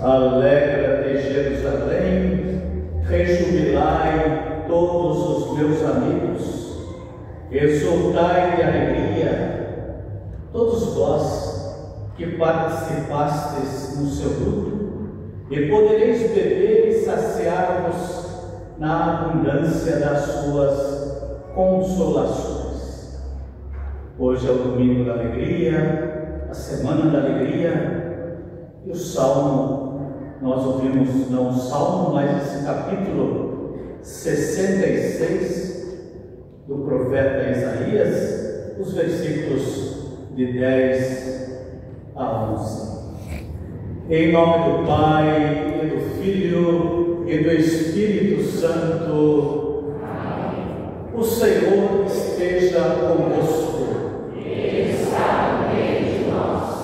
Alegra-te, Jerusalém, rejubilai todos os meus amigos, exultai de alegria, todos vós que participastes no seu luto, e podereis beber e saciar-vos na abundância das suas consolações. Hoje é o domingo da alegria, a semana da alegria, e o Salmo, nós ouvimos não o Salmo, mas esse capítulo 66 do profeta Isaías, os versículos de 10 a 11. Em nome do Pai, e do Filho, e do Espírito Santo. Amém. O Senhor esteja convosco.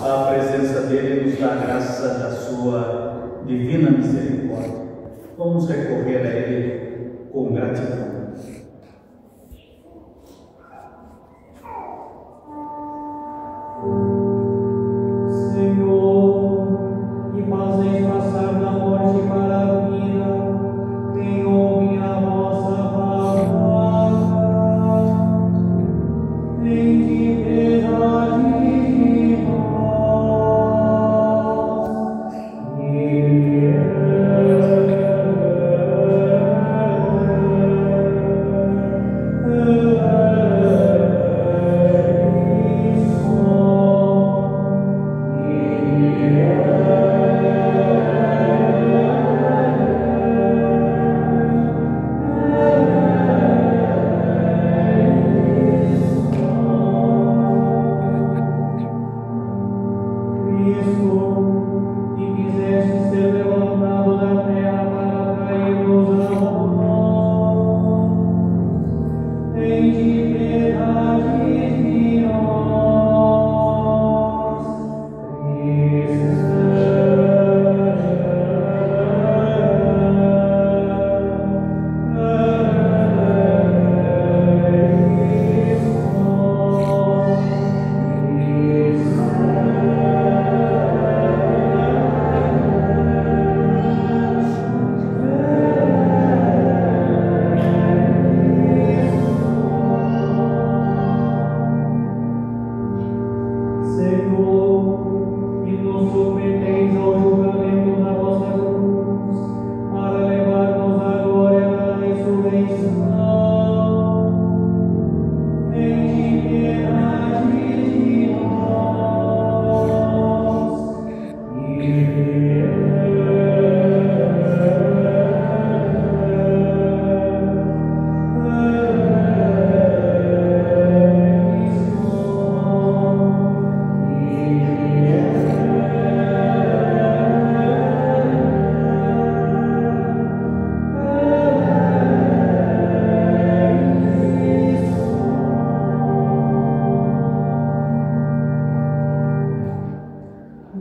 A presença dele nos dá graça da sua divina misericórdia. Vamos recorrer a ele com gratidão. Senhor, que fazeis passar da morte para a vida, quem ouve a vossa palavra, tende piedade de nós.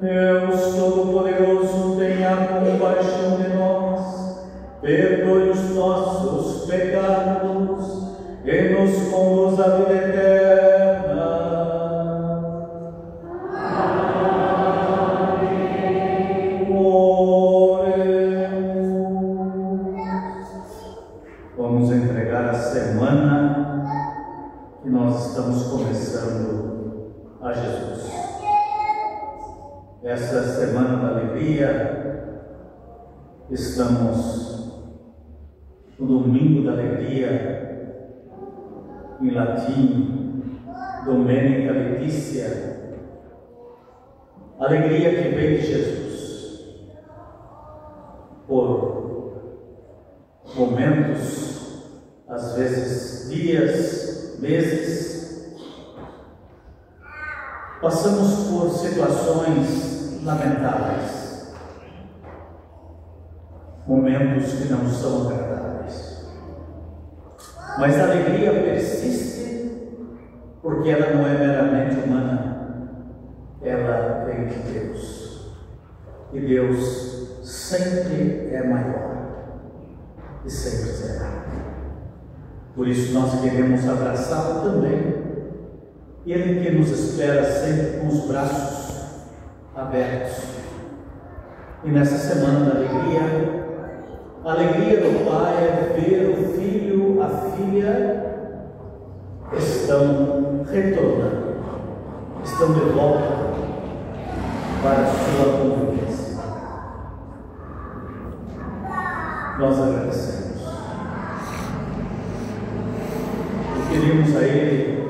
Deus Todo-Poderoso, tenha compaixão de nós, perdoe os nossos pecados e nos conduz à vida eterna. Amém. Oremos. Vamos entregar a semana que nós estamos começando a Jesus. Essa semana da alegria, estamos no domingo da alegria, em latim, Domenica Laetitia, alegria que vem de Jesus. Por momentos, às vezes dias, meses, passamos por situações lamentáveis, momentos que não são agradáveis, mas a alegria persiste porque ela não é meramente humana, ela vem de Deus, e Deus sempre é maior e sempre será. Por isso nós queremos abraçá-lo também, Ele que nos espera sempre com os braços abertos, E nessa semana da alegria, a alegria do Pai é ver o filho, a filha estão retornando, estão de volta para a sua convivência. Nós agradecemos e pedimos a Ele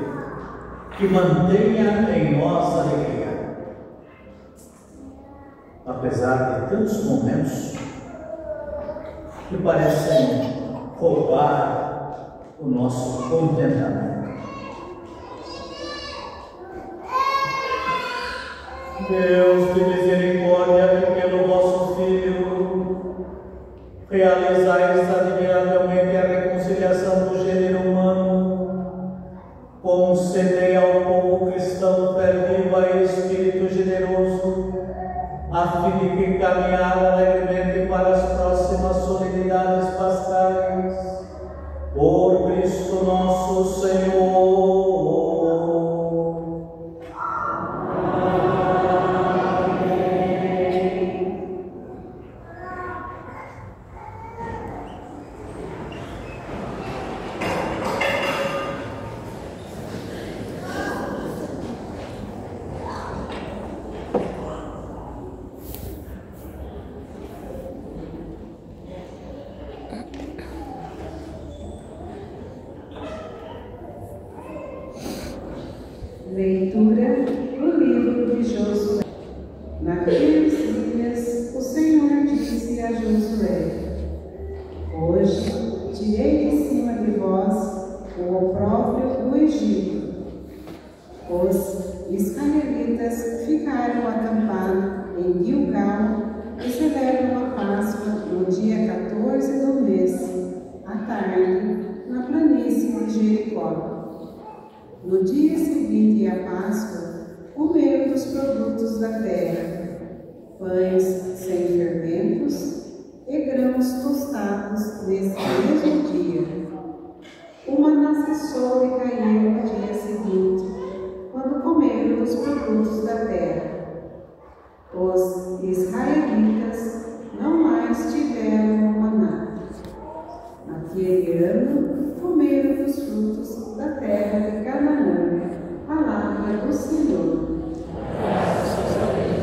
que mantenha em nós a alegria, apesar de tantos momentos que parecem roubar o nosso contentamento. Deus de misericórdia, que pelo vosso Filho realizais admiravelmente a reconciliação do gênero humano, concedei ao povo cristão fé viva e espírito generoso, a fim de que caminhar alegremente para as próximas solenidades pascais, por Cristo nosso Senhor. Leitura do livro de Josué. Naqueles dias, o Senhor disse a Josué: Hoje tirei de cima de vós o opróbrio do Egito. Os israelitas ficaram acampados em Gilgal e celebram a Páscoa no dia 14 do mês, à tarde, na planície de Jericó. No dia seguinte à Páscoa, comeram dos produtos da terra, pães sem fermentos e grãos tostados nesse mesmo dia. O maná cessou e caiu no dia seguinte, quando comeram dos produtos da terra. Os israelitas não mais tiveram o maná. Naquele ano, comeram dos frutos da terra de Canaã. Palavra do Senhor. Graças a Deus.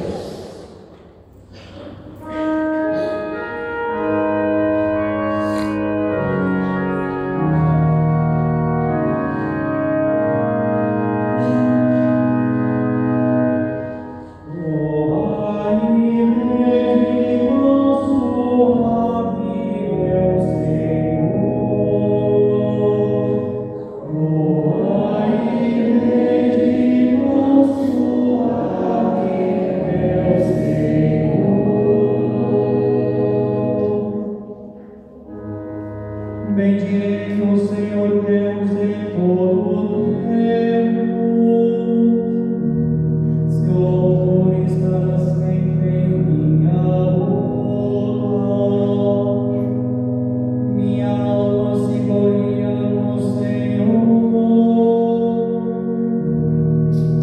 Bendirei o Senhor Deus em todo o tempo. Seu louvor estará sempre em minha boca. Minha alma se gloria no Senhor.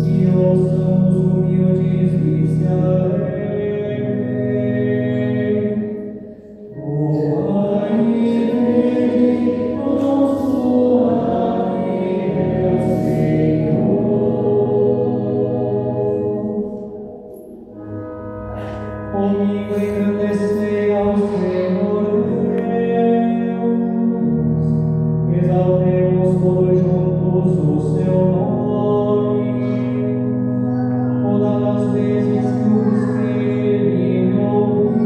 Que ouçam os humildes e se alegrem. Comigo engrandecei ao Senhor Deus, exaltemos todos juntos o seu nome. Todas as vezes que o busquei, ele me ouviu,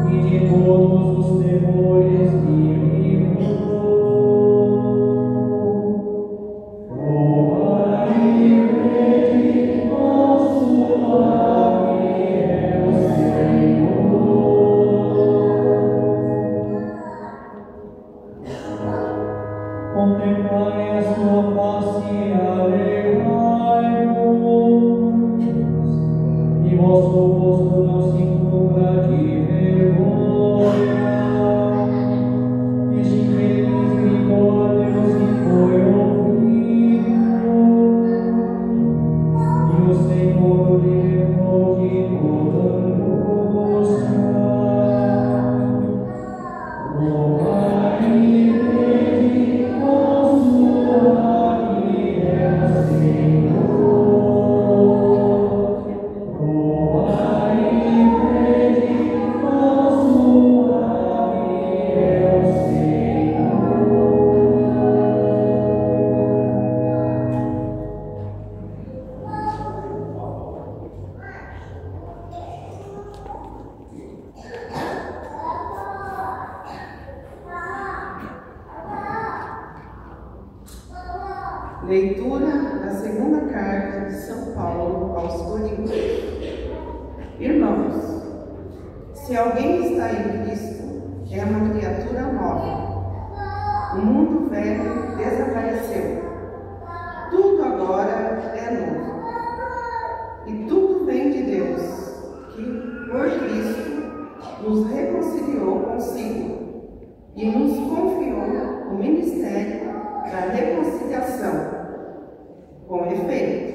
e de todos os temores me livrou. Contemplai a sua face e alegrai-vos, e vosso rosto não se cubra de vergonha. Este infeliz gritou a Deus e foi ouvido, e o Senhor o livrou de Leitura da segunda carta de São Paulo aos Coríntios. Irmãos, se alguém está em Cristo, é uma criatura nova. O mundo velho desapareceu. Tudo agora é novo. E tudo vem de Deus, que, por Cristo, nos reconciliou consigo e nos confiou o ministério da reconciliação. Com efeito,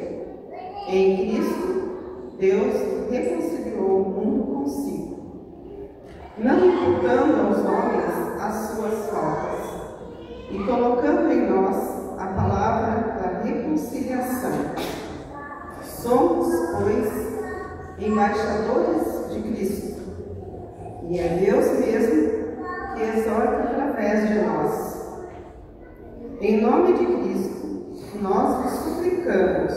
em Cristo, Deus reconciliou o mundo consigo, não imputando aos homens as suas faltas, e colocando em nós a palavra da reconciliação. Somos, pois, embaixadores de Cristo, e é Deus mesmo que exorta através de nós. Em nome de Cristo, nós vos suplicamos,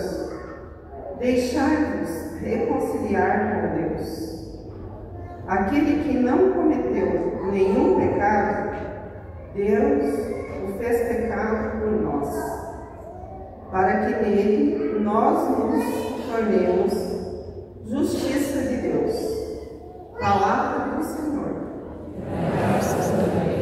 deixai-vos reconciliar com Deus. Aquele que não cometeu nenhum pecado, Deus o fez pecado por nós, para que nele nós nos tornemos justiça de Deus. Palavra do Senhor. Graças a Deus.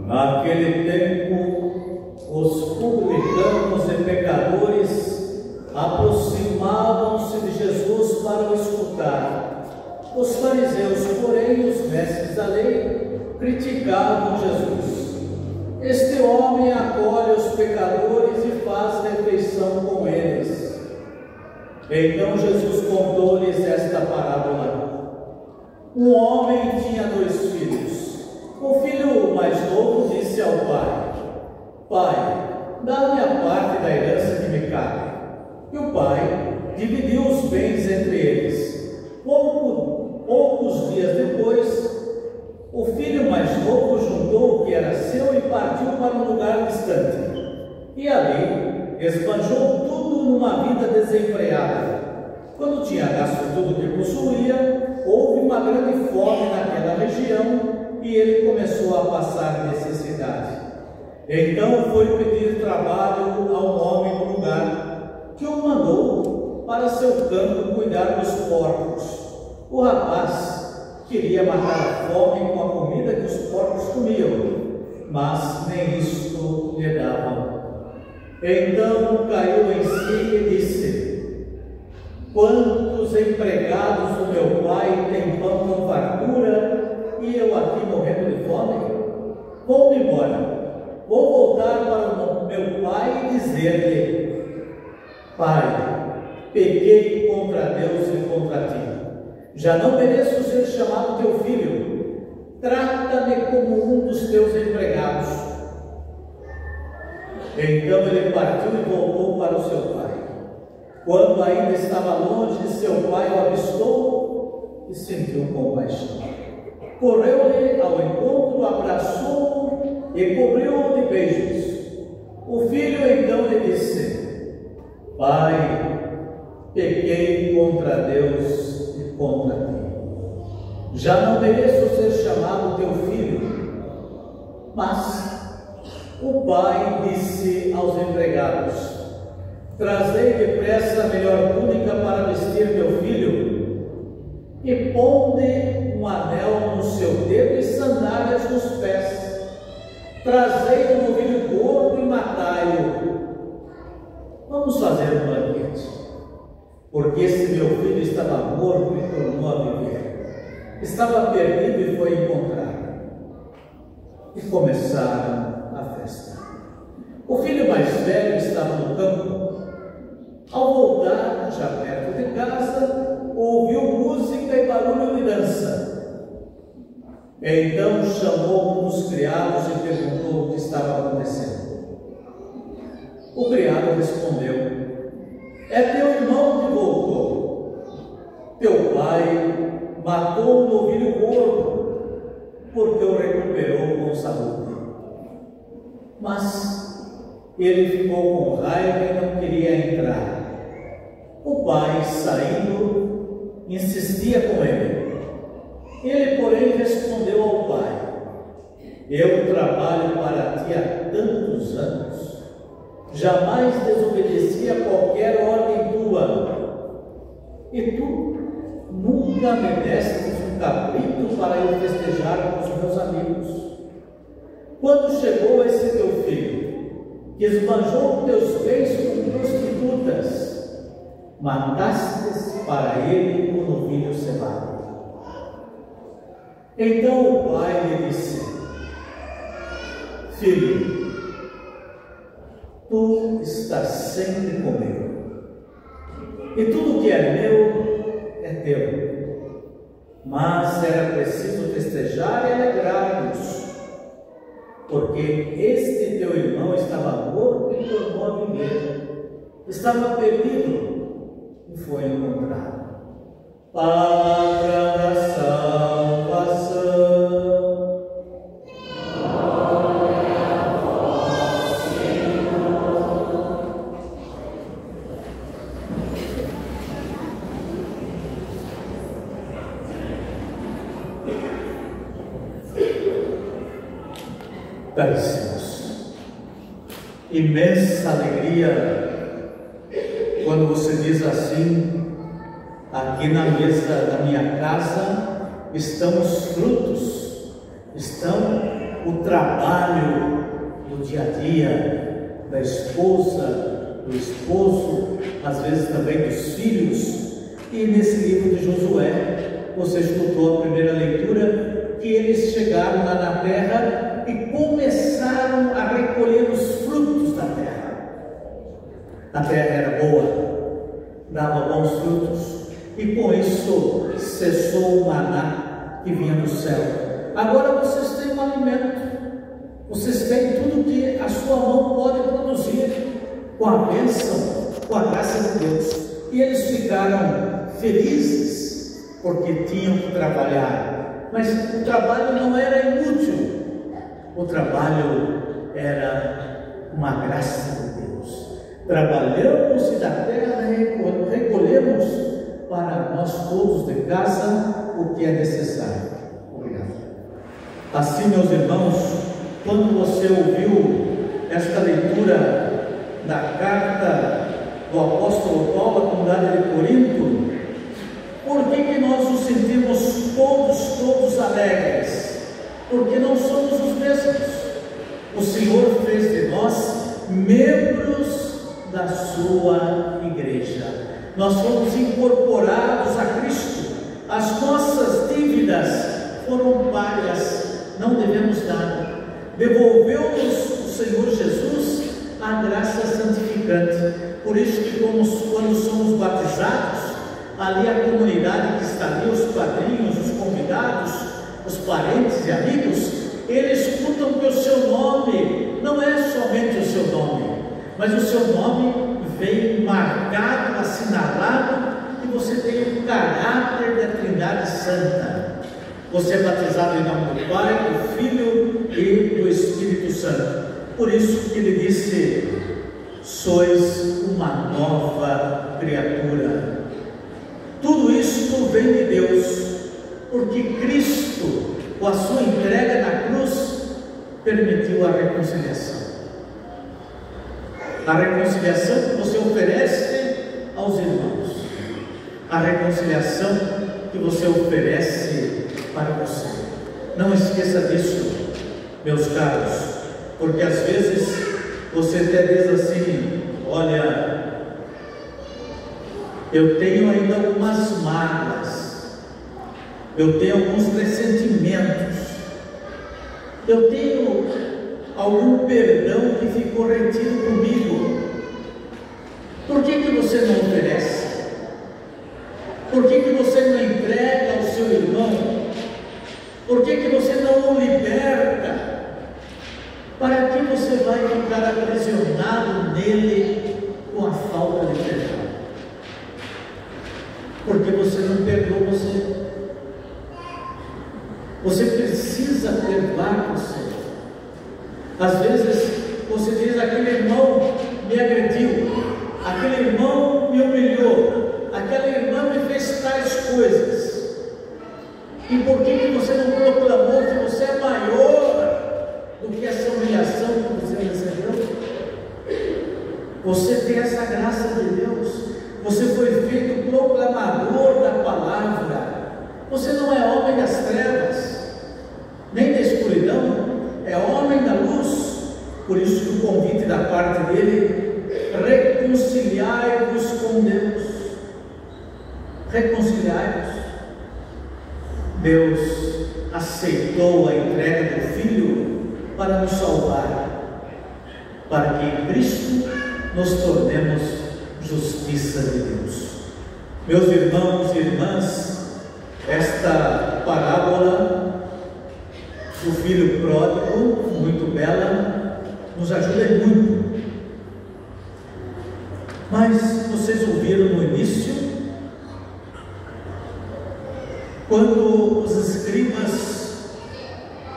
Naquele tempo, os publicanos e pecadores aproximavam-se de Jesus para o escutar. Os fariseus, porém, e os mestres da lei, criticavam Jesus. Este homem acolhe os pecadores e faz refeição com eles. Então Jesus contou-lhes esta parábola. Um homem tinha 2 filhos. O filho mais novo disse ao pai: Pai, dá-me a parte da herança que me cabe. E o pai dividiu os bens entre eles. Poucos dias depois, o filho mais novo juntou o que era seu e partiu para um lugar distante. E ali esbanjou tudo numa vida desenfreada. Quando tinha gasto tudo que possuía, houve uma grande fome naquela região e ele começou a passar necessidade. Então foi pedir trabalho a um homem no lugar, que o mandou para seu campo cuidar dos porcos. O rapaz queria matar a fome com a comida que os porcos comiam, mas nem isto lhe davam. Então caiu em si e disse: Quantos empregados do meu pai têm pão com fartura e eu aqui morrendo de fome? Vou-me embora, vou voltar para o meu pai e dizer-lhe: Pai, pequei contra Deus e contra ti. Já não mereço ser chamado teu filho. trata-me como um dos teus empregados. Então ele partiu e voltou para o seu pai. Quando ainda estava longe, seu pai o avistou e sentiu compaixão. Correu-lhe ao encontro, abraçou-o e cobriu-o de beijos. O filho então lhe disse: Pai, pequei contra Deus e contra ti. Já não mereço ser chamado teu filho. Mas o pai disse aos empregados: Trazei depressa a melhor túnica para vestir meu filho, e ponde um anel no seu dedo e sandálias nos pés. Trazei um novilho gordo e matai-o. Vamos fazer um banquete, porque esse meu filho estava morto e tornou a viver. Estava perdido e foi encontrado. E começaram a festa. O filho mais velho estava no campo. Ao voltar, já perto de casa, ouviu música e barulho de dança. Então chamou um dos criados e perguntou o que estava acontecendo. O criado respondeu: É teu irmão que voltou. Teu pai matou um novilho gordo, porque o recuperou com saúde. Mas ele ficou com raiva e não queria entrar. O pai, saindo, insistia com ele. Ele, porém, respondeu ao pai: Eu trabalho para ti há tantos anos, jamais desobedeci a qualquer ordem tua, e tu nunca me destes um cabrito para eu festejar com os meus amigos. Quando chegou esse teu filho, que esbanjou teus bens com prostitutas, matastes para ele o novilho cevado. Então o pai lhe disse: Filho, tu estás sempre comigo, e tudo que é meu é teu. Mas era preciso festejar e alegrar-nos, porque este teu irmão estava morto e tornou a viver, estava perdido e foi encontrado. Palavra da salvação. Glória a vós, Senhor. Caríssimos, imensa alegria quando você diz assim: aqui na mesa da minha casa estão os frutos, estão o trabalho do dia a dia, da esposa, do esposo, às vezes também dos filhos. E nesse livro de Josué, você escutou a primeira leitura, que eles chegaram lá na terra e começaram a recolher os frutos da terra. A terra era boa, dava bons frutos, e com isso cessou o maná que vinha do céu. Agora vocês têm um alimento, vocês têm tudo que a sua mão pode produzir, com a bênção, com a graça de Deus. E eles ficaram felizes porque tinham que trabalhar, mas o trabalho não era inútil, o trabalho era uma graça de Deus. Trabalhamos e da terra recolhemos para nós todos de casa o que é necessário. Obrigado. Assim, meus irmãos, quando você ouviu esta leitura da carta do apóstolo Paulo à comunidade de Corinto, por que nós nos sentimos todos alegres? Porque não somos os mesmos. O Senhor fez de nós membros da sua igreja. Nós fomos incorporados a Cristo, as nossas dívidas foram pagas, não devemos nada. Devolveu-nos o Senhor Jesus a graça santificante. Por isso que quando somos batizados, ali a comunidade que está ali, os padrinhos, os convidados, os parentes e amigos, eles escutam que o seu nome não é somente o seu nome, mas o seu nome vem marcado, assinalado, e você tem o caráter da Trindade Santa. Você é batizado em nome do Pai, do Filho e do Espírito Santo. Por isso que ele disse: sois uma nova criatura. Tudo isto vem de Deus, porque Cristo, com a sua entrega na cruz, permitiu a reconciliação. A reconciliação que você oferece aos irmãos, a reconciliação que você oferece para você. Não esqueça disso, meus caros, porque às vezes você até diz assim: olha, eu tenho ainda algumas mágoas, eu tenho alguns ressentimentos, eu tenho algum perdão que ficou retido comigo. Por que você não oferece? Por que você não entrega ao seu irmão? Por que você não o liberta? Para que você vai ficar aprisionado nele com a falta de perdão? Porque você não perdoa você. Você precisa perdoar você. Às vezes você diz: aquele irmão me agrediu, aquele irmão me humilhou, aquela irmã me fez tais coisas. E por que você não proclamou que você é maior do que essa humilhação que você recebeu? Você tem essa graça de Deus, você foi feito proclamador da palavra. Você não é homem das trevas, nem da escuridão, é homem da luz. Por isso que o convite da parte dele: reconciliai-vos com Deus. Reconciliai-vos. Deus aceitou a entrega do Filho para nos salvar, para que em Cristo nos tornemos justiça de Deus. Meus irmãos e irmãs, esta parábola do filho pródigo, muito bela, nos ajuda muito. Mas vocês ouviram no início, quando os escribas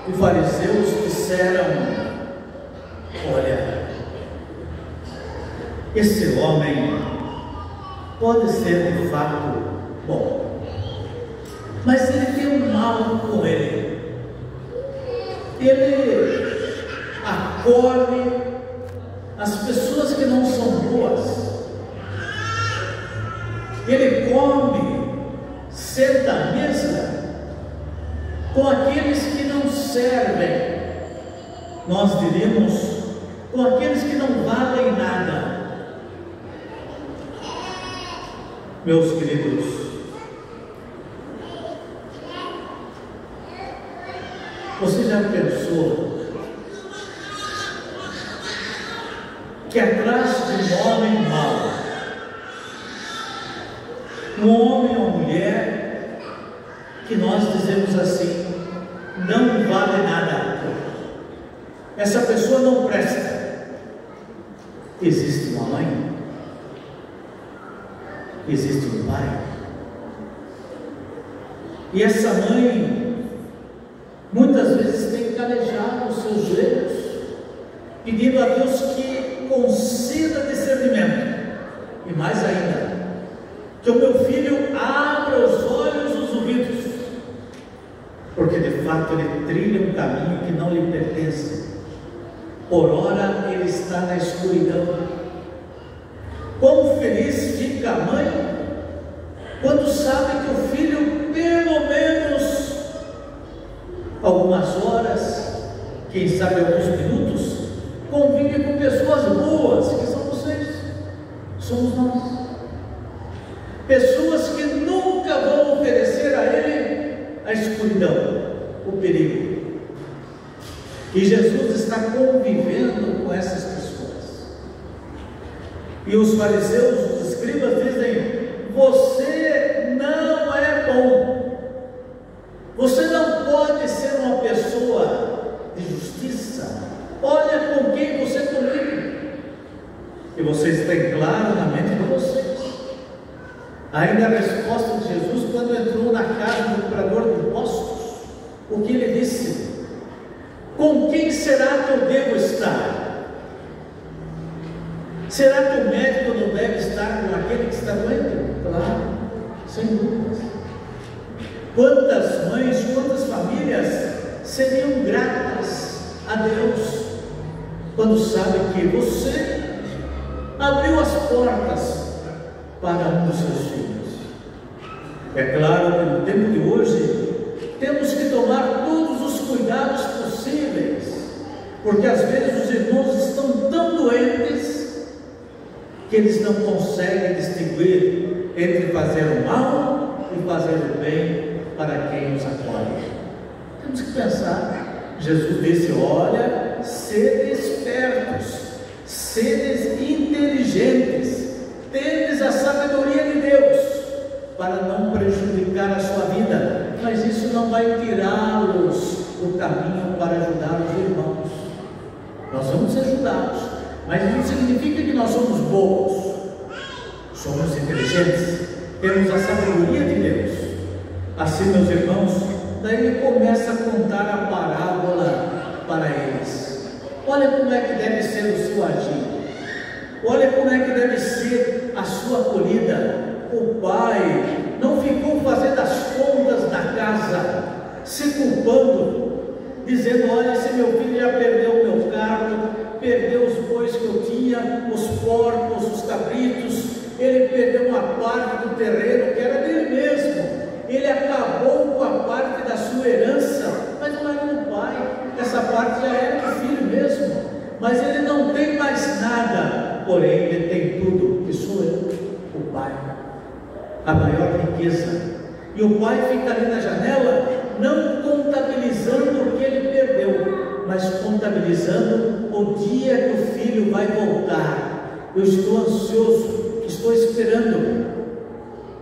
e fariseus disseram: olha, esse homem pode ser de fato bom, mas ele tem um mal com ele. Ele acolhe as pessoas que não são boas, ele come, senta à mesa com aqueles que não servem, nós diríamos, com aqueles que não valem nada. Meus queridos, você já pensou que atrás de um homem mau, um homem ou mulher que nós dizemos assim, não vale nada, essa pessoa não presta, existe uma mãe, existe um pai, e essa mãe muitas vezes tem calejado os seus joelhos, pedindo a Deus que conceda discernimento, e mais ainda, que o meu filho abra os olhos e os ouvidos, porque de fato ele trilha um caminho que não lhe pertence. Por ora ele está na escuridão. Quão feliz fica a mãe quando sabe que o filho, pelo menos algumas horas, quem sabe alguns minutos, convive com pessoas boas, que são vocês, somos nós. Pessoas que nunca vão oferecer a ele a escuridão, o perigo. E Jesus está convivendo com essas pessoas. E os fariseus, os escribas dizem: você não é bom, você não pode E vocês têm claro na mente de vocês. Ainda a resposta de Jesus quando entrou na casa do cobrador de impostos, o que ele disse? Com quem será que eu devo estar? Será que o médico não deve estar com aquele que está doente? Claro, sem dúvidas. Quantas mães, quantas famílias seriam gratas a Deus quando sabem que você abriu as portas para um dos seus filhos? É claro que no tempo de hoje temos que tomar todos os cuidados possíveis, porque às vezes os irmãos estão tão doentes que eles não conseguem distinguir entre fazer o mal e fazer o bem para quem os acolhe. Temos que pensar. Jesus disse: olha, sede espertos, sedes inteligentes, tendes a sabedoria de Deus para não prejudicar a sua vida, mas isso não vai tirá-los do caminho para ajudar os irmãos. Nós vamos ser ajudados, mas não significa que nós somos bobos. Somos inteligentes, temos a sabedoria de Deus. Assim, meus irmãos, daí ele começa a contar a parábola para eles. Olha como é que deve ser o seu agir, olha como é que deve ser a sua acolhida. O pai não ficou fazendo as contas da casa, se culpando, dizendo: olha, esse meu filho já perdeu o meu carro, perdeu os bois que eu tinha, os porcos, os cabritos, ele perdeu uma parte do terreno que era dele mesmo, ele acabou com a parte da sua herança, mas não era do pai, essa parte já era do filho mesmo, mas ele não tem mais nada, porém ele tem tudo, que sou eu, o pai, a maior riqueza. E o pai fica ali na janela, não contabilizando o que ele perdeu, mas contabilizando o dia que o filho vai voltar. Eu estou ansioso, estou esperando.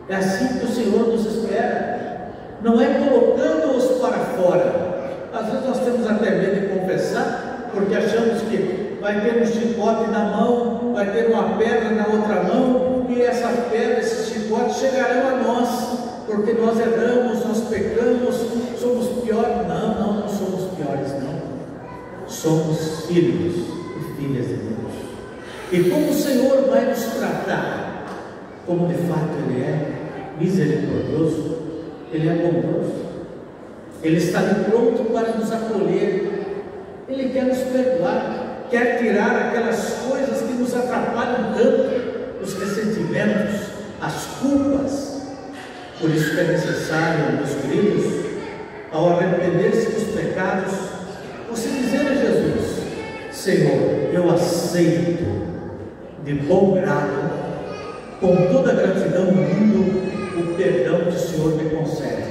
É assim que o Senhor nos espera, não é colocando-os para fora. Às vezes nós temos até medo de confessar, porque achamos que vai ter um chicote na mão, vai ter uma pedra na outra mão, e essa pedra, esses chicotes chegarão a nós, porque nós erramos, nós pecamos, somos piores. Não somos piores, não. Somos filhos e filhas de Deus. E como o Senhor vai nos tratar, como de fato Ele é misericordioso, Ele é bondoso, Ele está ali pronto para nos acolher, Ele quer nos perdoar, quer tirar aquelas coisas que nos atrapalham tanto, os ressentimentos, as culpas. Por isso que é necessário, meus queridos, ao arrepender-se dos pecados, você dizer a Jesus: Senhor, eu aceito de bom grado, com toda a gratidão do mundo, o perdão que o Senhor me concede,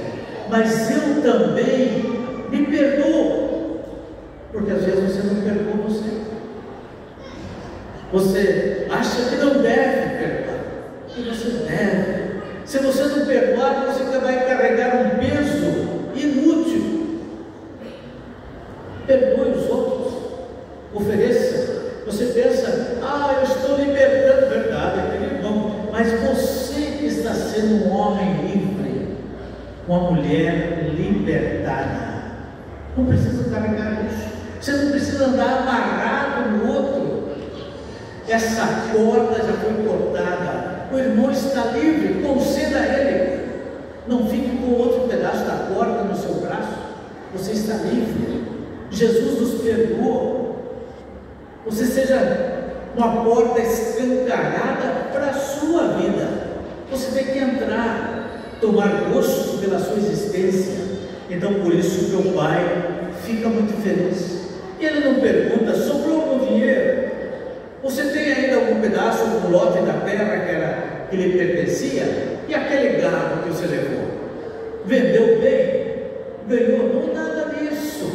mas eu também me perdoo, porque às vezes você não perdoa você acha que não deve perdoar, e você deve. Se você não perdoar, você vai carregar um peso inútil. Perdoe os outros, ofereça. Você pensa: eu estou libertando, verdade, aquele irmão, mas você que está sendo um homem livre, uma mulher libertada, não precisa carregar isso. Você não precisa andar amarrado no outro. Essa corda já foi cortada, o irmão está livre, conceda a ele. Não fique com outro pedaço da corda no seu braço, você está livre. Jesus nos perdoou. Você seja uma porta escancarada para a sua vida. Você tem que entrar, tomar gosto pela sua existência. Então por isso que o pai fica muito feliz. E ele não pergunta: sobrou algum dinheiro? Você tem ainda algum pedaço, algum lote da terra que lhe pertencia? E aquele gado que você levou? Vendeu bem? Ganhou? Não, nada disso.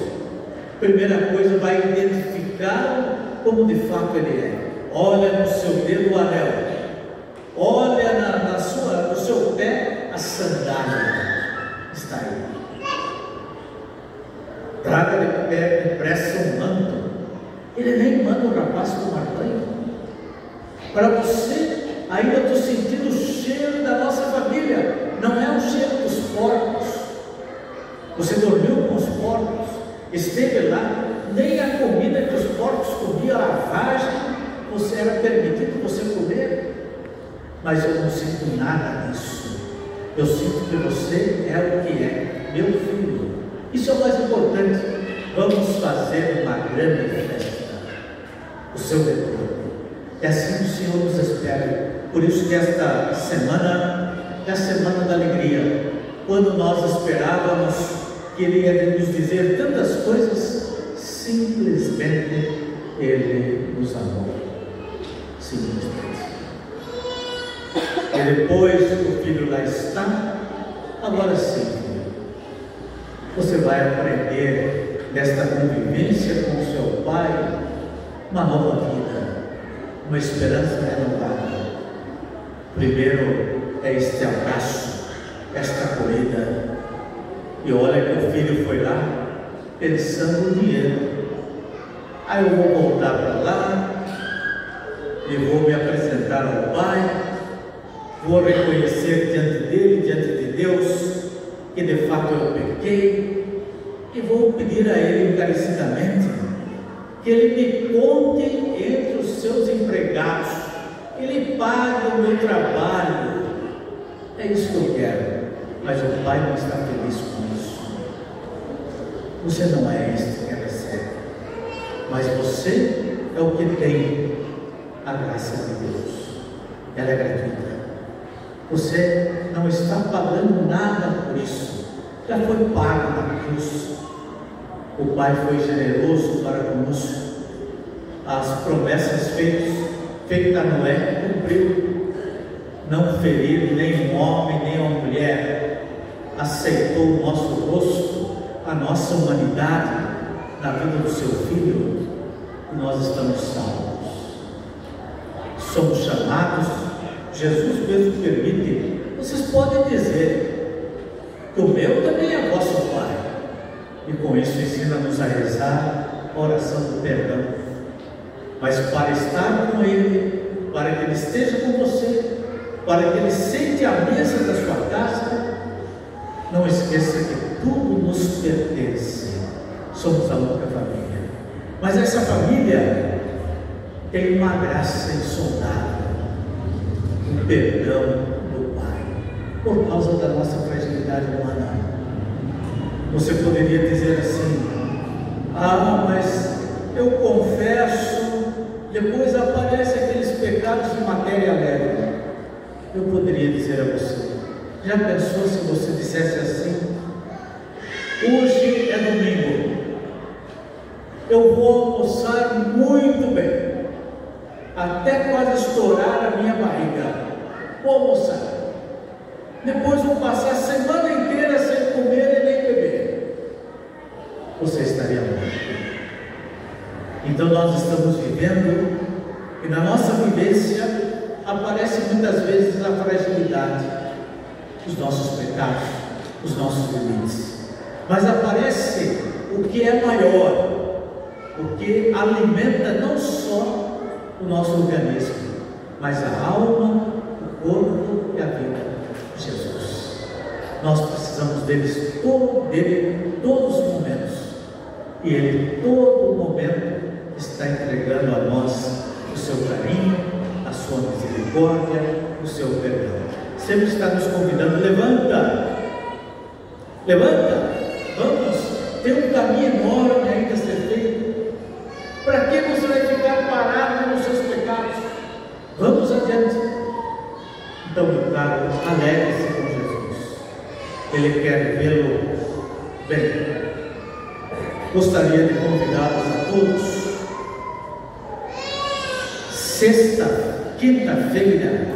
Primeira coisa, vai identificá-lo como de fato ele é. Olha no seu dedo o anel, olha no seu pé a sandália, está aí. Traga depressa um manto. Ele nem manda o rapaz tomar banho. Para você, ainda estou sentindo o cheiro da nossa família. Não é o cheiro dos porcos. Você dormiu com os porcos, esteve lá, nem a comida que os porcos comiam, a lavagem, você era permitido você comer. Mas eu não sinto nada disso. Eu sinto que você é o que é, meu filho. Isso é o mais importante. Vamos fazer uma grande festa, o seu retorno. É assim que o Senhor nos espera. Por isso que esta semana é a semana da alegria. Quando nós esperávamos que Ele ia nos dizer tantas coisas, simplesmente Ele nos amou. Simplesmente. E depois o filho lá está, agora sim, você vai aprender desta convivência com o seu pai, uma nova vida, uma esperança renovada. Primeiro é este abraço, esta corrida. E olha que o filho foi lá pensando no dinheiro. Aí eu vou voltar para lá e vou me apresentar ao pai, vou reconhecer diante dele, diante de Deus, que de fato eu pequei, e vou pedir a ele encarecidamente que ele me conte entre os seus empregados, que ele pague o meu trabalho. É isso que eu quero, mas o pai não está feliz com isso. Você não é este que recebe, mas você é o que tem a graça de Deus. Ela é gratuita. Você não está pagando nada por isso. Já foi pago na cruz. O Pai foi generoso para conosco. As promessas feitas a Noé, cumpriu. Não feriu nem um homem, nem uma mulher. Aceitou o nosso rosto, a nossa humanidade, na vida do seu Filho. E nós estamos salvos. Somos chamados. Jesus mesmo permite. Vocês podem dizer que o meu também é vosso Pai. E com isso ensina-nos a rezar a oração do perdão. Mas para estar com Ele, para que Ele esteja com você, para que Ele sente a mesa da sua casa, não esqueça que tudo nos pertence. Somos a única família. Mas essa família tem uma graça insondável, o perdão do Pai, por causa da nossa fragilidade humana. Você poderia dizer assim: ah, mas eu confesso, depois aparecem aqueles pecados de matéria leve. Eu poderia dizer a você: já pensou se você dissesse assim? Hoje é domingo, eu vou almoçar muito bem, até quase estourar a minha barriga. Vou almoçar. Depois vou passar a semana inteira sem comer e nem beber. Você estaria morto. Então nós estamos vivendo, e na nossa vivência aparece muitas vezes a fragilidade, os nossos pecados, os nossos limites. Mas aparece o que é maior, o que alimenta não só o nosso organismo, mas a alma, o corpo e a vida. Jesus. Nós precisamos dele todos os momentos. E Ele, todo momento, está entregando a nós o seu carinho, a sua misericórdia, o seu perdão. Sempre está nos convidando: levanta, levanta, vamos, tem um caminho enorme ainda a ser feito. Para que você vai ficar parado nos seus pecados? Vamos adiante. Então, meu caro, alegre-se com Jesus. Ele quer vê-lo bem. Gostaria de convidá-los a todos. Quinta-feira,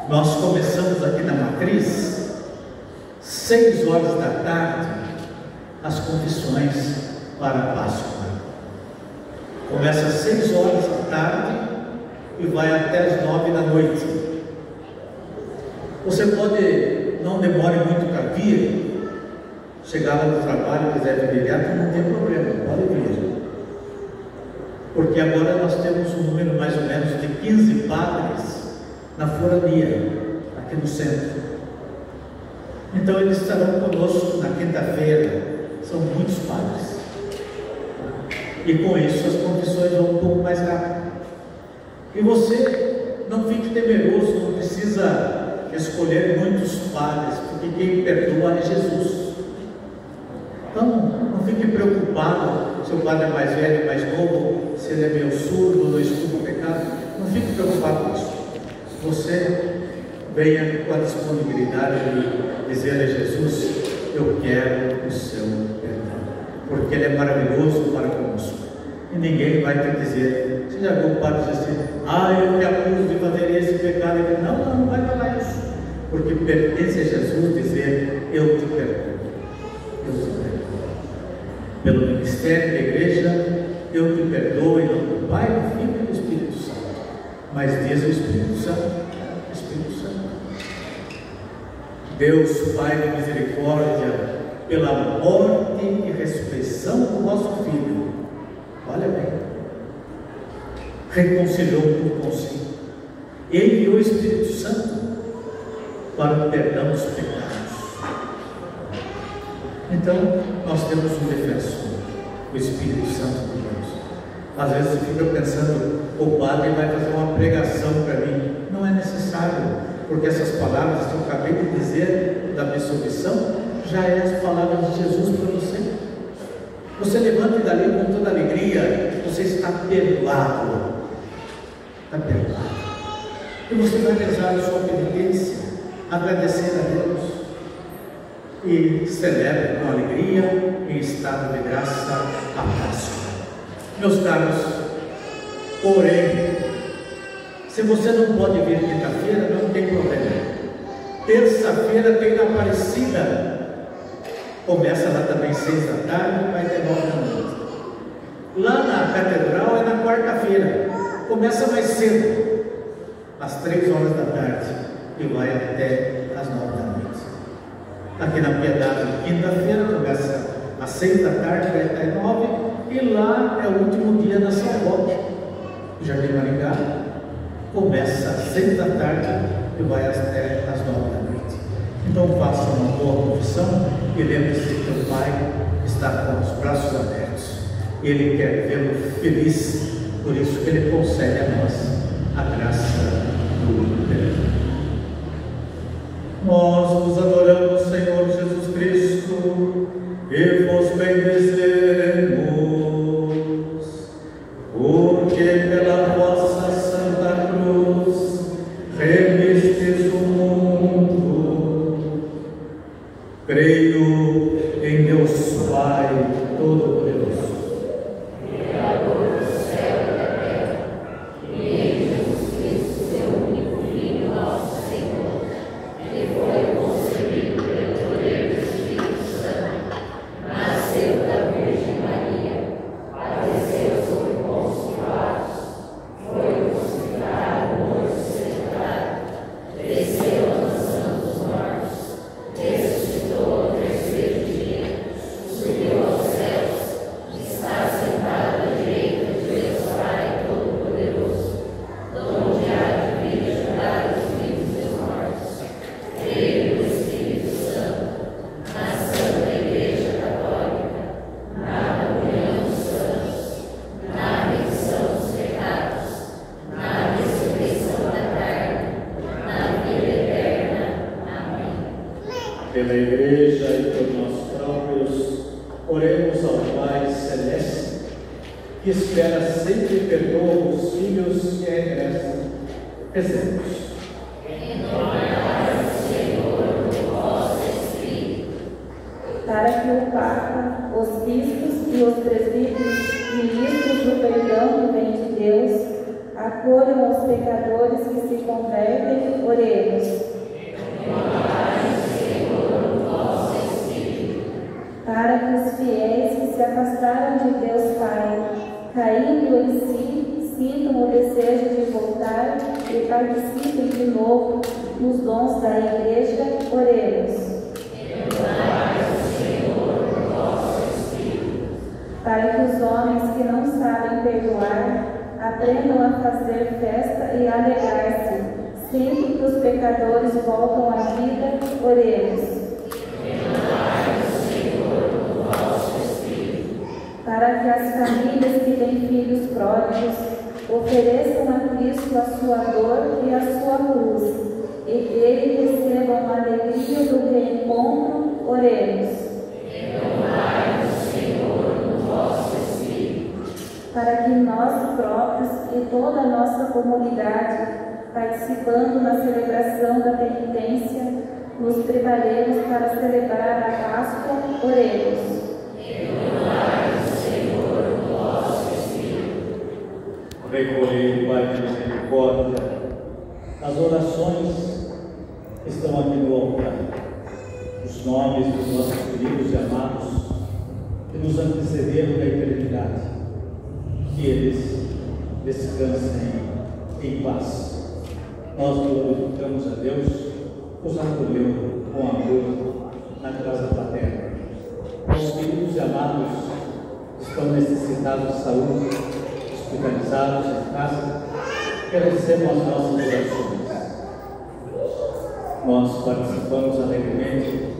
nós começamos aqui na Matriz, 6 horas da tarde, as confissões para a Páscoa. Começa às 6 horas da tarde e vai até as 9 da noite. Você pode, não demore muito para vir, chegar lá no trabalho, quiser vir direto, não tem problema, pode vir. porque agora nós temos um número mais ou menos de 15 padres na forania, aqui no centro. Então eles estarão conosco na quinta-feira, são muitos padres. E com isso as confissões vão um pouco mais rápido. E você não fique temeroso, não precisa escolher muitos padres, porque quem perdoa é Jesus. Então não fique preocupado se o padre é mais velho, mais novo, se ele é meio surdo, não escuta o pecado. Não fique preocupado com isso. Você venha com a disponibilidade de dizer a Jesus: eu quero o seu perdão, porque Ele é maravilhoso para conosco. E ninguém vai te dizer, você já viu o padre dizer assim: eu te acuso de fazer esse pecado? Não vai falar isso, porque pertence a Jesus dizer: eu te perdoo, eu te perdoo. Pelo ministério da igreja, eu te perdoo em nome do Pai, do Filho e do Espírito Santo. Mas diz o Espírito Santo, Deus Pai de misericórdia, pela morte e ressurreição do nosso Filho, olha bem, reconciliou por consigo, Ele enviou o Espírito Santo para o perdão dos pecados. Então nós temos um defensor, o Espírito Santo de Deus. Às vezes você fica pensando: o padre vai fazer uma pregação para mim. Não é necessário, porque essas palavras que eu acabei de dizer da absolvição já é as palavras de Jesus para você. Você levanta dali com toda alegria, você está perdoado. Está perdoado. E você vai rezar a sua penitência, agradecer a Deus e celebra com alegria, em estado de graça, a Páscoa. Meus caros, porém, se você não pode vir quinta-feira, não tem problema. Terça-feira tem na Aparecida. Começa lá também 6 da tarde, vai até 9 da noite. Lá na Catedral é na quarta-feira. Começa mais cedo, às 3 horas da tarde, e vai até às 9 da noite. Aqui na Piedade, quinta-feira, começa às 6 da tarde, vai até 9, e lá é o último dia da São Roque, Jardim Maringá. Começa às 6 da tarde e vai até às 9 da noite. Então faça uma boa confissão e lembre-se que o Pai está com os braços abertos. Ele quer vê-lo feliz, por isso que Ele concede a nós a graça do perdão. Nós vos adoramos, Senhor Jesus Cristo, e vos bendizemos, porque pela vossa Santa Cruz remistes o mundo. Creio em Deus Pai Todo-Poderoso, Criador do céu e da terra, e em Jesus Cristo, seu único Filho, nosso Senhor, que foi concebido pelo poder do Espírito Santo, nasceu da Virgem Maria, padeceu sob Pôncio Pilatos, foi crucificado, morto e sepultado, desceu à mansão dos mortos, ressuscitou ao terceiro dia, subiu aos céus, está sentado à direita de Deus Pai Todo-Poderoso, donde há de vir julgar os vivos e os mortos. Creio no Espírito Santo, na Santa Igreja Católica, na comunhão dos santos, na remissão dos pecados, na ressurreição da carne, na vida eterna. Amém. Pela Igreja e por nós próprios, oremos ao Pai Celeste, que espera sempre e perdoa os filhos que regressam. Rezemos. Para que o Papa, os bispos e os presbíteros, ministros do perdão que vem de Deus, acolham os pecadores que se convertem, oremos. Para que os fiéis que se afastaram de Deus Pai, caindo em si, sintam o desejo de voltar e participem de novo nos dons da Igreja, oremos. Para que os homens que não sabem perdoar fazer festa e alegrar-se. Sempre que os pecadores voltam à vida, oremos. Para que as famílias que têm filhos pródigos ofereçam a Cristo a sua dor e a sua cruz, e dele recebam a alegria do reencontro, oremos. Para que nós próprios e toda a nossa comunidade, participando na celebração da penitência, nos preparemos para celebrar a Páscoa, oremos. Recolhei, Pai de misericórdia, as orações que estão aqui no altar, os nomes dos nossos queridos e amados que nos antecederam da eternidade, que eles descansem em paz. Nós glorificamos a Deus, nos acolheu com amor na casa paterna. Os queridos e amados que estão necessitados de saúde, hospitalizados em casa, que recebam as nossas orações. Nós participamos alegremente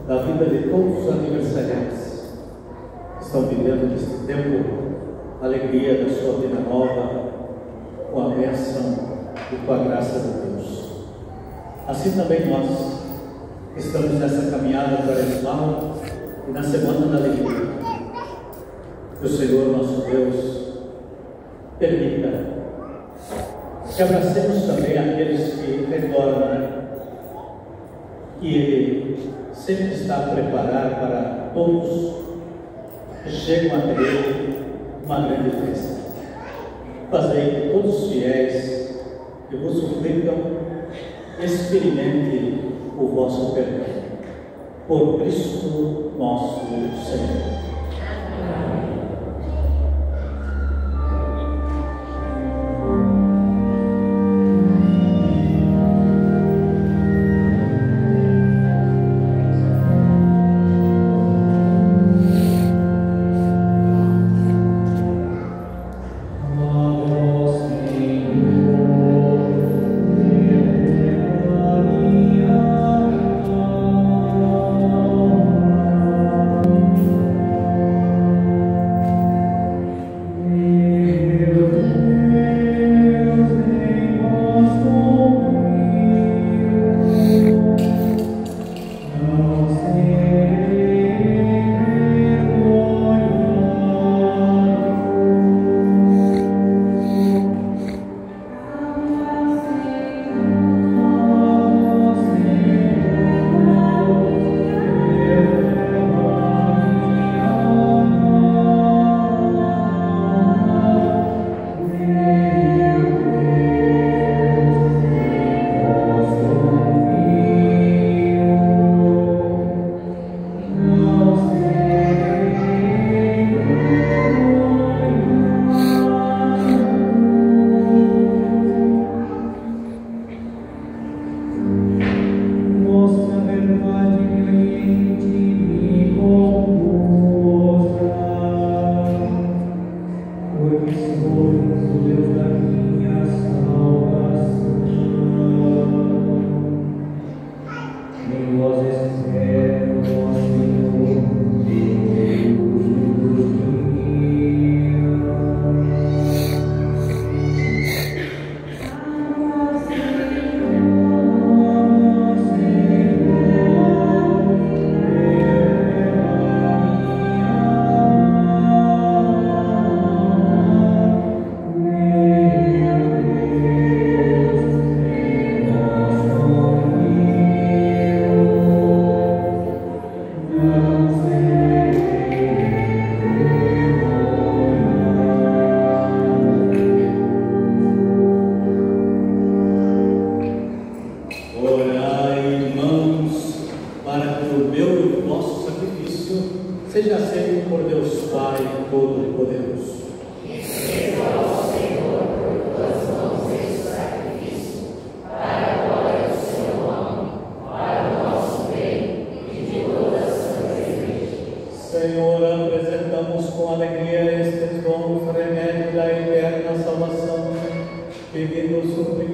da vida de todos os aniversariantes que estão vivendo neste tempo a alegria da sua vida nova, com a bênção e com a graça de Deus. Assim também nós estamos nessa caminhada quaresmal e na Semana da Alegria. Que o Senhor nosso Deus permita que abracemos também aqueles que retornam, que Ele sempre está a preparar para todos que chegam até Ele uma grande festa. Fazei que todos os fiéis que vos suplicam experimentem o vosso perdão. Por Cristo nosso Senhor.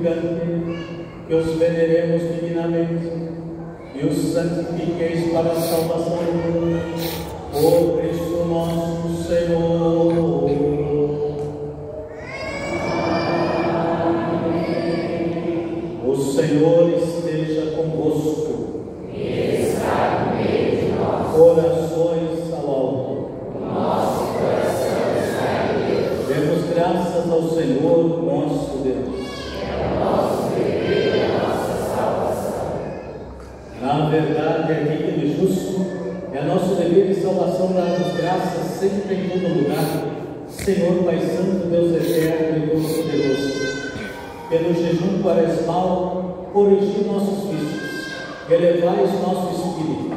purificante, que os veneremos divinamente e os santifiqueis para a salvação do mundo, por Cristo nosso Senhor. O Senhor esteja convosco. Está no meio de nós. Orações ao alto. Nosso coração está em Deus. Demos graças ao Senhor, nosso Deus. É o nosso dever e a nossa salvação. Na verdade, é digno e justo, é nosso dever e salvação dar-nos graças sempre em todo lugar, Senhor Pai Santo, Deus eterno e todo-poderoso. Pelo jejum quaresmal, corrigi nossos vícios, elevais nosso espírito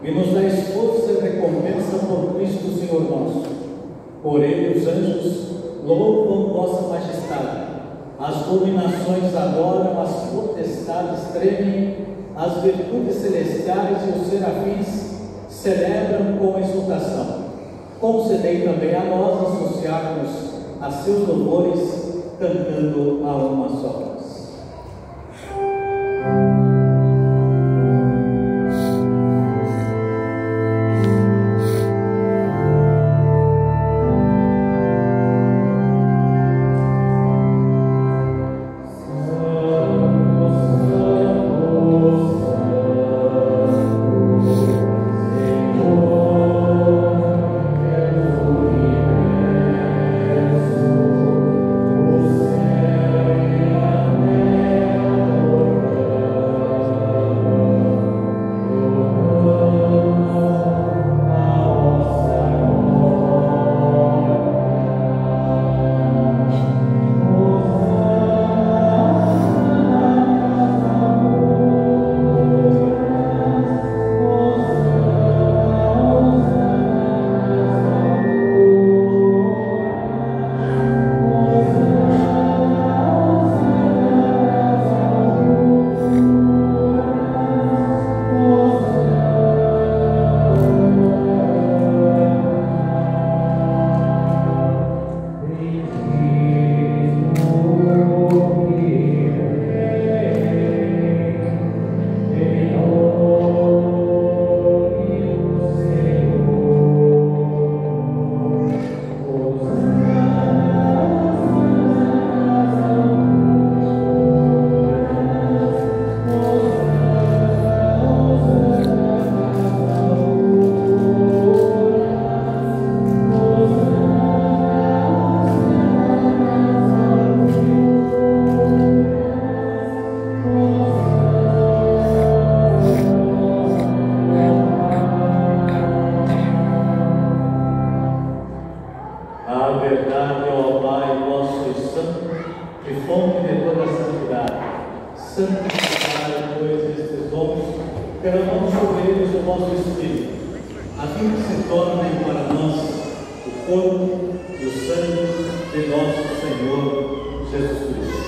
e nos dais força e recompensa por Cristo, Senhor nosso. Por ele os anjos louvam vossa majestade, as dominações adoram, as potestades tremem, as virtudes celestiais e os serafins celebram com exultação. Concedei também a nós associarmos a seus louvores, cantando a uma só voz. Derramamos sobre eles o vosso Espírito, a fim que se tornem para nós o corpo e o sangue de nosso Senhor Jesus Cristo.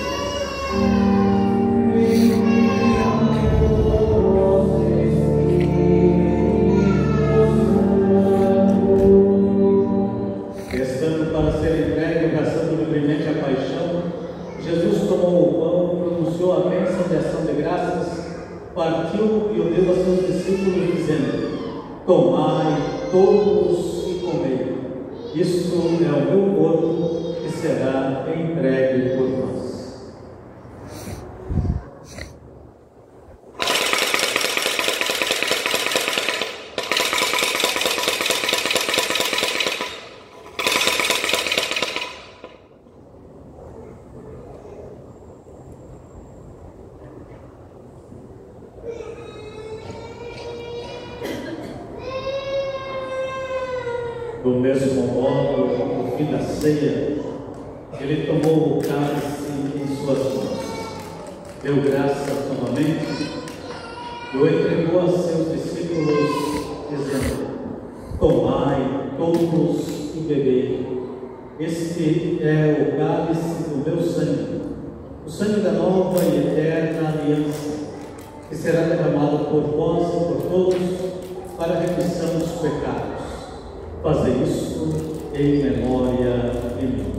Estando para ser entregue e abraçando livremente a paixão, Jesus tomou o pão, pronunciou a bênção de ação de graças, partiu e o deu a seus discípulos, dizendo: tomai todos e comei. Isto é o meu corpo que será entregue por nós. Do mesmo modo, no fim da ceia, ele tomou o cálice em suas mãos, deu graças novamente e o entregou a seus discípulos, dizendo: tomai todos e bebei. Este é o cálice do meu sangue, o sangue da nova e eterna aliança, que será derramado por vós e por todos para a remissão dos pecados. Fazer isso em memória de mim.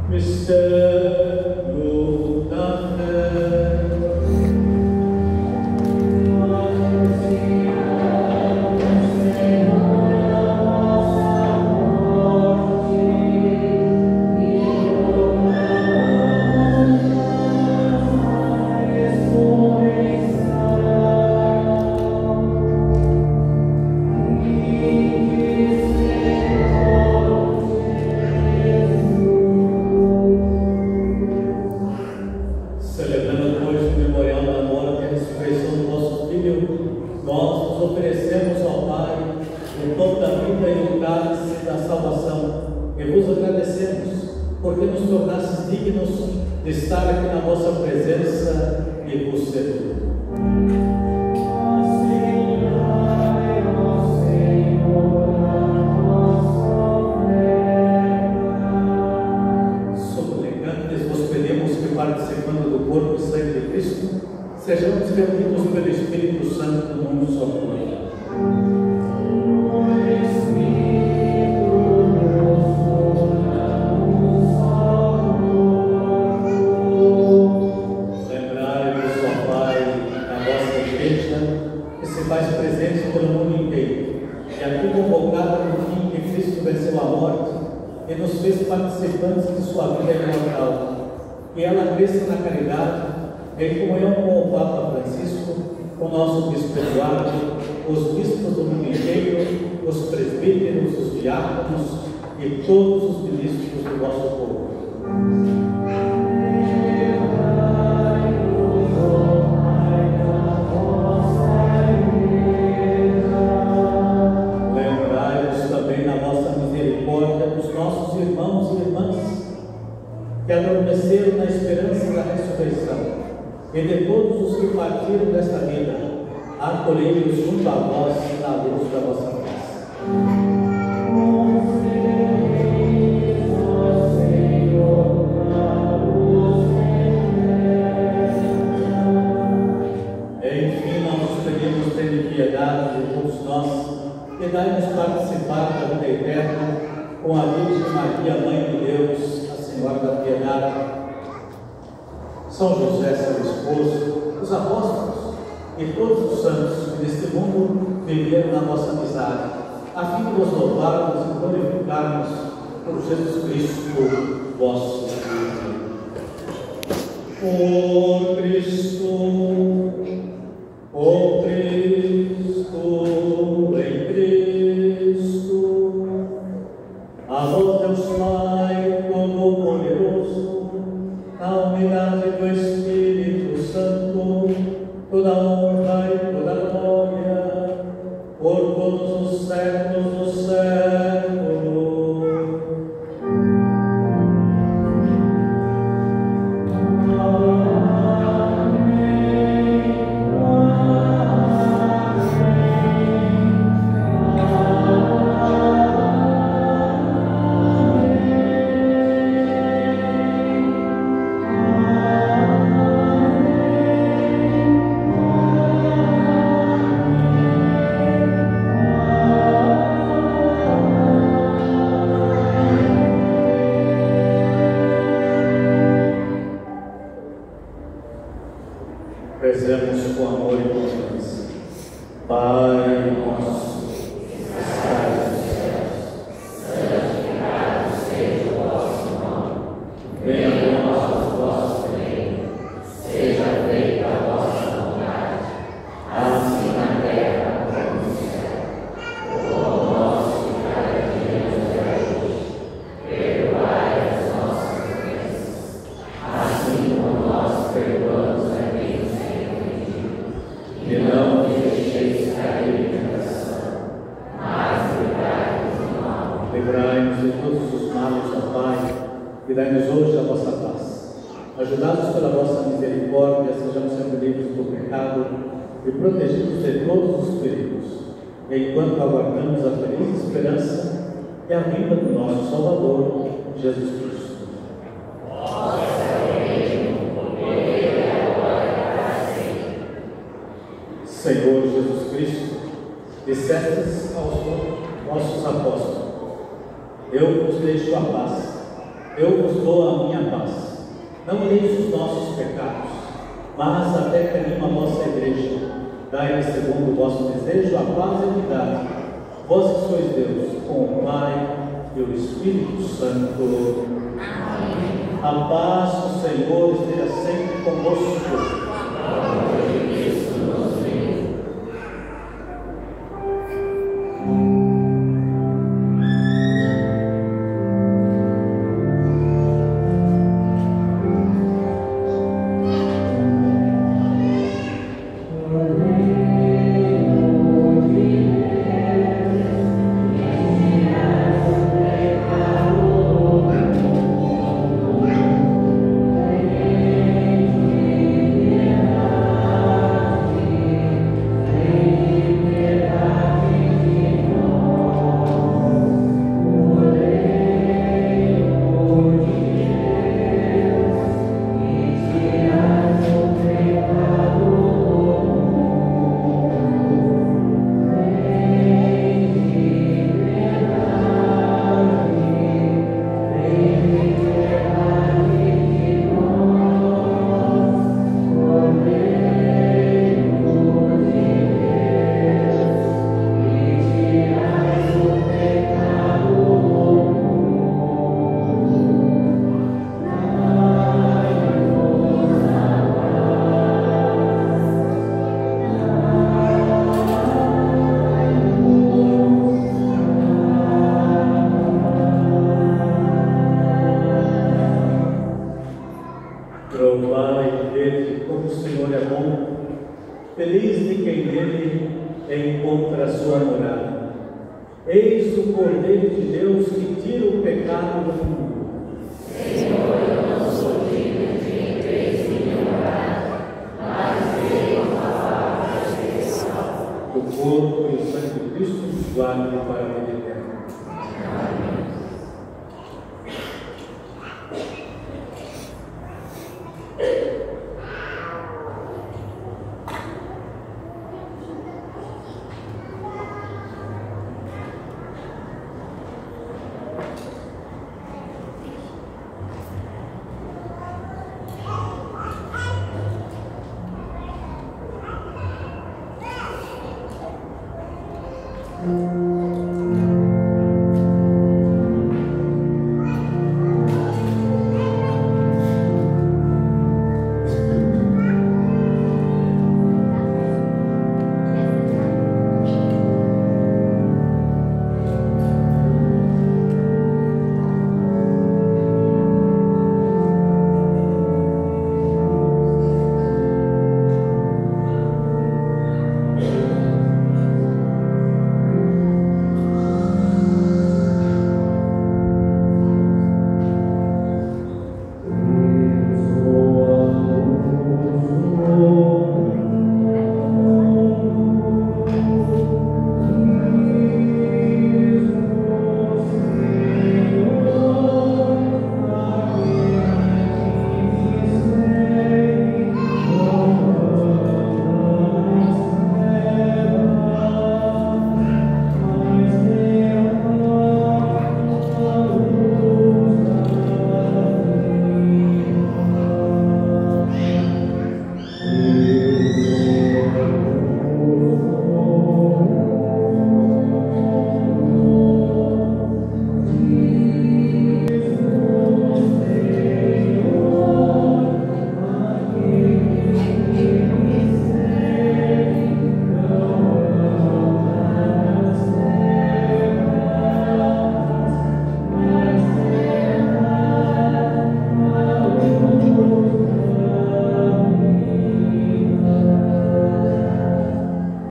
Mistério da fé. Porque nos tornastes dignos de estar aqui na vossa presença e vos servir. Suplicantes, vos pedimos que, participando do corpo e sangue de Cristo, sejamos reunidos pelo Espírito Santo num só corpo. E nos fez participantes de sua vida imortal. Que ela cresça na caridade, em comunhão com o Papa Francisco, o nosso Bispo Eduardo, os bispos do mundo inteiro, os presbíteros, os diáconos e todos os ministros do nosso povo. Que adormeceram na esperança da ressurreição, e de todos os que partiram desta vida, acolhei-os junto a vós na luz da vossa graça. Enfim, nós os pedimos, tende piedade de todos nós, e dai-nos participar da vida eterna com a Virgem Maria, Mãe de Deus, Senhora da Piedade, São José, seu esposo, os apóstolos e todos os santos que neste mundo viveram na nossa amizade, a fim de nos louvarmos e glorificarmos por Jesus Cristo, vosso Filho. Por Cristo, em Cristo, a vós, Deus Pai, Todo-Poderoso, na unidade do Espírito Santo, toda honra e toda glória, por todos os séculos dos séculos. Rezemos com amor e confiança. Pai nosso, que estás nos céus, santificado seja o vosso nome. Venha a nós o vosso reino. Seja feita a vossa vontade, assim na terra como no céu. O pão nosso de cada dia nos dai hoje. Perdoai as nossas ofensas, assim como nós perdoamos a quem nos tem ofendido. E não nos deixeis cair em tentação, mas livrai-nos do mal. Livrai-nos de todos os males, ó Pai, e dai-nos hoje a vossa paz. Ajudados pela vossa misericórdia, sejamos sempre livres do pecado e protegidos de todos os perigos, enquanto aguardamos a feliz esperança e a vinda do nosso Salvador, Jesus Cristo. Senhor Jesus Cristo, dissestes aos vossos apóstolos: eu vos deixo a paz, Eu vos dou a minha paz. Não olheis os nossos pecados, mas até que anima a vossa igreja. Dai-lhe segundo o vosso desejo a paz e a unidade. Vós que sois Deus, com o Pai e o Espírito Santo. Amém. A paz do Senhor esteja sempre convosco. Eis o Cordeiro de Deus que tira o pecado do mundo.